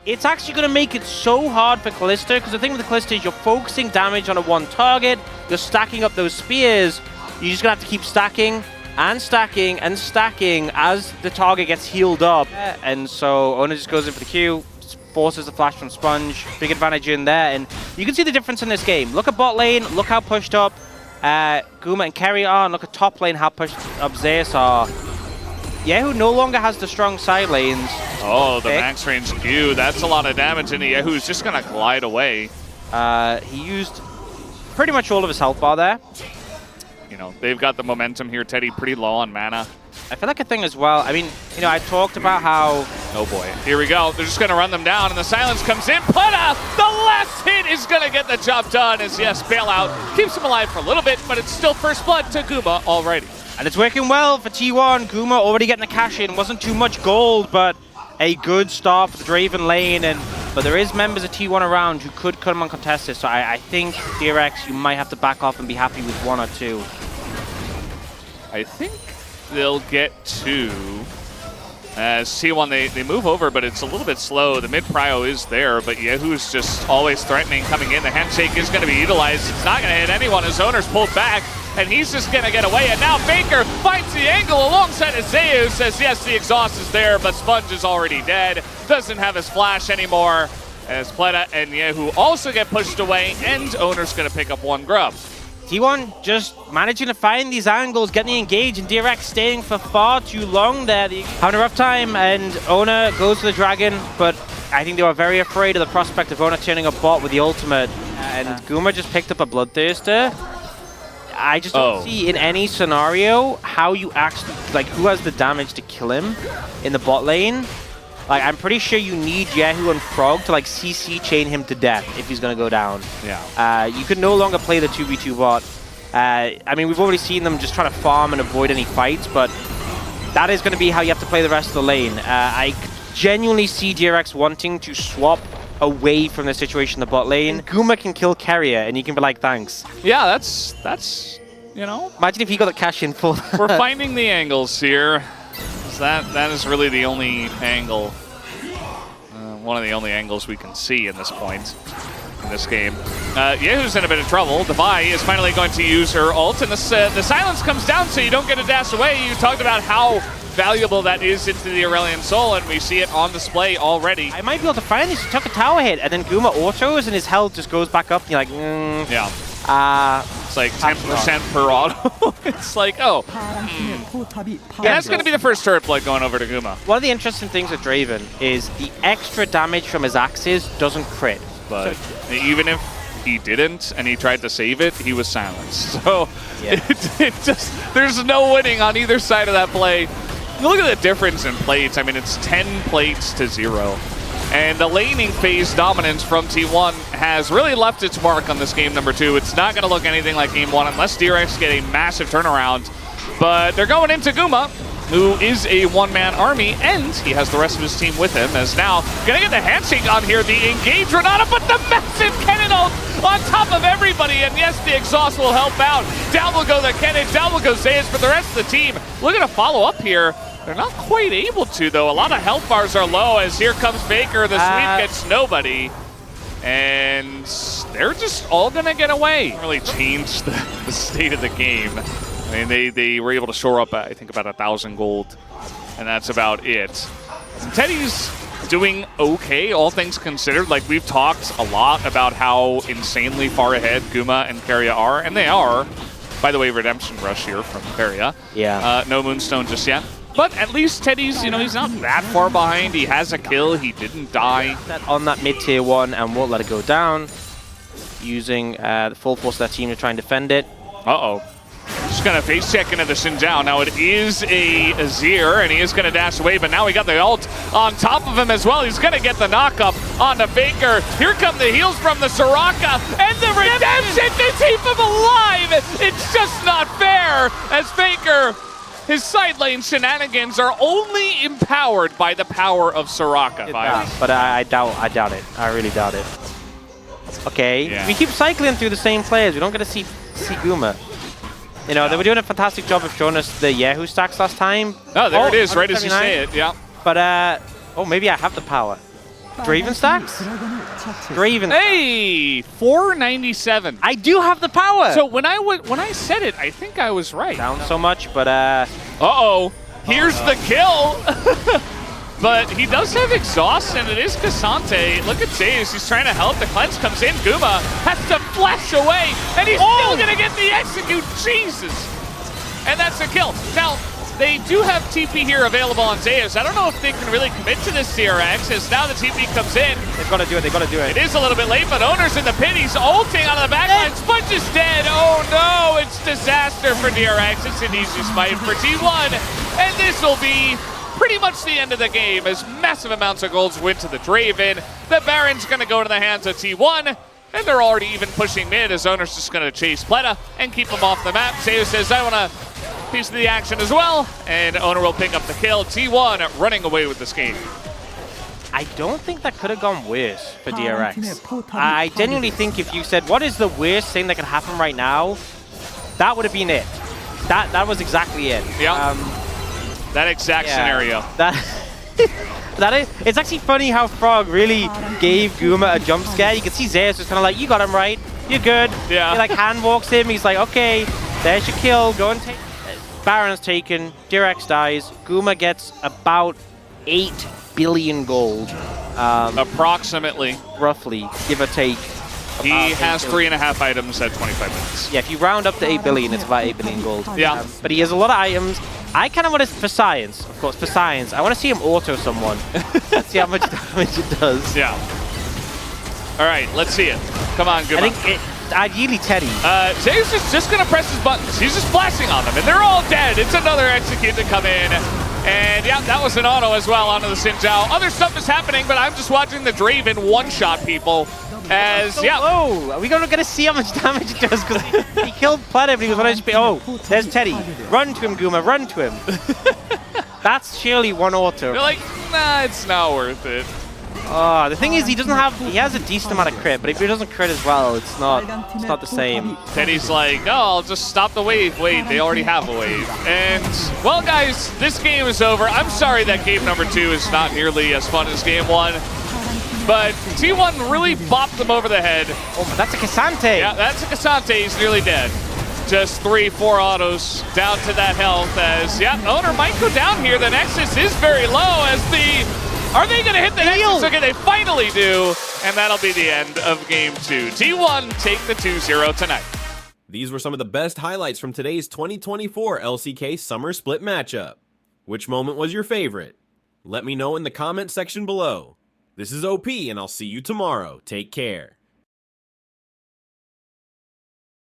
it's actually going to make it so hard for Kalista, because the thing with the Kalista is you're focusing damage on a one target, you're stacking up those spears, you're just going to have to keep stacking and stacking and stacking as the target gets healed up. And so Ona just goes in for the Q, forces the flash from Sponge, big advantage in there, and you can see the difference in this game. Look at bot lane, look how pushed up Guma and Kerry are, and look at top lane how pushed up Zeus are. Yehu no longer has the strong side lanes. Oh, the max range Q, that's a lot of damage, and Yehu's just gonna glide away. He used pretty much all of his health bar there. You know, they've got the momentum here. Teddy pretty low on mana. I feel like a thing as well, I mean, you know, I talked about how... Oh boy, here we go. They're just gonna run them down, and the silence comes in. Putta, the last hit is gonna get the job done, as yes, bailout keeps him alive for a little bit, but it's still first blood to Guma already. And it's working well for T1. Guma already getting a cash in. Wasn't too much gold, but a good start for the Draven lane. But there is members of T1 around who could come uncontested. So I think DRX, you might have to back off and be happy with 1 or 2. I think they'll get 2. As T1, they move over, but it's a little bit slow. The mid prio is there, but Yehu's just always threatening coming in. The handshake is going to be utilized. It's not going to hit anyone. His owner's pulled back, and he's just going to get away. And now Faker finds the angle alongside Zeus. Says, yes, the exhaust is there, but Sponge is already dead. Doesn't have his flash anymore. As Pleta and Yehu also get pushed away, and owner's going to pick up 1 grub. T1 just managing to find these angles, getting engaged, and DRX staying for far too long there. Having a rough time, and Ona goes for the dragon, but I think they were very afraid of the prospect of Ona turning a bot with the ultimate. And Guma just picked up a Bloodthirster. I just don't see in any scenario how you actually, like, who has the damage to kill him in the bot lane. Like, I'm pretty sure you need Yehu and Frog to, like, CC chain him to death if he's going to go down. Yeah. You can no longer play the 2v2 bot. I mean, we've already seen them just trying to farm and avoid any fights, but that is going to be how you have to play the rest of the lane. I genuinely see DRX wanting to swap away from the situation in the bot lane. Guma can kill Carrier, and you can be like, thanks. Yeah, that's you know. Imagine if he got the cash in full. We're finding the angles here. That is really the only angle, one of the only angles we can see in this point in this game. Yehu's in a bit of trouble. Devi is finally going to use her ult, and the silence comes down so you don't get a dash away. You talked about how valuable that is into the Aurelion Soul, and we see it on display already. I might be able to find this. He took a tower hit, and then Guma autos, and his health just goes back up, and you're like, Yeah. It's like 10% per auto. It's like, oh. Yeah, that's going to be the first turret blood going over to Guma. One of the interesting things with Draven is the extra damage from his axes doesn't crit. But even if he didn't and he tried to save it, he was silenced. So it just, there's no winning on either side of that play. You look at the difference in plates. I mean, it's 10 plates to 0. And the laning phase dominance from T1 has really left its mark on this game number 2. It's not going to look anything like game 1 unless DRX get a massive turnaround. But they're going into Guma, who is a one-man army, and he has the rest of his team with him, as now going to get the handshake on here, the engage Renata, but the massive Kennen ult on top of everybody, and yes, the exhaust will help out. Down will go the Kennen, down will go Zeus, but the rest of the team looking to follow up here. They're not quite able to, though. A lot of health bars are low, as here comes Faker. The sweep gets nobody. And they're just all going to get away. Really changed the state of the game. I mean, they were able to shore up, I think, about 1,000 gold. And that's about it. Teddy's doing okay, all things considered. Like, we've talked a lot about how insanely far ahead Guma and Keria are. And they are. By the way, Redemption Rush here from Keria. Yeah. No Moonstone just yet. But at least Teddy's, you know, he's not that far behind. He has a kill. He didn't die. On that mid-tier 1 and won't let it go down. Using the full force of that team to try and defend it. Uh-oh. Just going to face check into the Xin Zhao. Now it is a Azir, and he is going to dash away, but now we got the ult on top of him as well. He's going to get the knock-up onto Faker. Here come the heals from the Soraka, and the redemption to keep him alive! It's just not fair, as Faker... His side lane shenanigans are only empowered by the power of Soraka. But I doubt it. I really doubt it. Okay, we keep cycling through the same players. We don't get to see Guma. You know, they were doing a fantastic job of showing us the Yehu stacks last time. Oh, there it is, right as you say it, yeah. But, oh, maybe I have the power. Draven stacks? Draven. Hey, 497. I do have the power. So when I said it, I think I was right. Down so much, but Uh-oh. Here's the kill. But he does have exhaust, and it is Cassante. Look at Zeus. He's trying to help. The cleanse comes in. Guma has to flash away, and he's still going to get the execute. Jesus. And that's a kill. Now, they do have TP here available on Zeus. I don't know if they can really commit to this DRX, as now the TP comes in. They've got to do it. They've got to do it. It is a little bit late, but Owner's in the pit. He's ulting out of the backline. Sponge is dead. Oh, no. It's disaster for DRX. It's an easy smite for T1. And this will be pretty much the end of the game, as massive amounts of golds went to the Draven. The Baron's going to go to the hands of T1, and they're already even pushing mid, as Owner's just going to chase Pleta and keep him off the map. Zeus says, I want a piece of the action as well, and Owner will pick up the kill. T1 running away with this game. I don't think that could have gone worse for DRX. I genuinely think if you said, what is the worst thing that could happen right now, that would have been it. That was exactly it. Yeah. That exact scenario. It's actually funny how Frog really gave Guma a jump scare. You can see Zeus was kind of like, you got him right, you're good. Yeah. He like hand walks him, he's like, okay, there's your kill, go and take. Baron's taken, DRX dies, Guma gets about 8 billion gold. Approximately. Roughly, give or take. He has 3.5 items at 25 minutes. Yeah, if you round up to 8 billion, it's about 8 billion gold. Yeah. But he has a lot of items. I kind of want to, for science, of course, for science, I want to see him auto someone. Let's see how much damage it does. Yeah. All right, let's see it. Come on, Guma. I think ideally Teddy. Zeus is just going to press his buttons. He's just flashing on them, and they're all dead. It's another execute to come in. And yeah, that was an auto as well onto the Xin Zhao. Other stuff is happening, but I'm just watching the Draven one-shot people. As, so low. Are we going to see how much damage it does? Because he killed Planet, but he was on HP. Oh, there's Teddy. Run to him, Guma. Run to him. That's surely one auto. They're like, nah, it's not worth it. The thing is, he has a decent amount of crit, but if he doesn't crit as well, it's not the same. Teddy's like, no, I'll just stop the wave. Wait, they already have a wave. And, well, guys, this game is over. I'm sorry that game number 2 is not nearly as fun as game 1. But T1 really bopped them over the head. Oh, but that's a Cassante. Yeah, that's a Cassante. He's nearly dead. Just 3-4 autos down to that health as, yeah, Owner might go down here. The Nexus is very low as are they going to hit the Nexus? Okay, they finally do. And that'll be the end of game 2. T1 take the 2-0 tonight. These were some of the best highlights from today's 2024 LCK Summer Split matchup. Which moment was your favorite? Let me know in the comment section below. This is OP, and I'll see you tomorrow. Take care.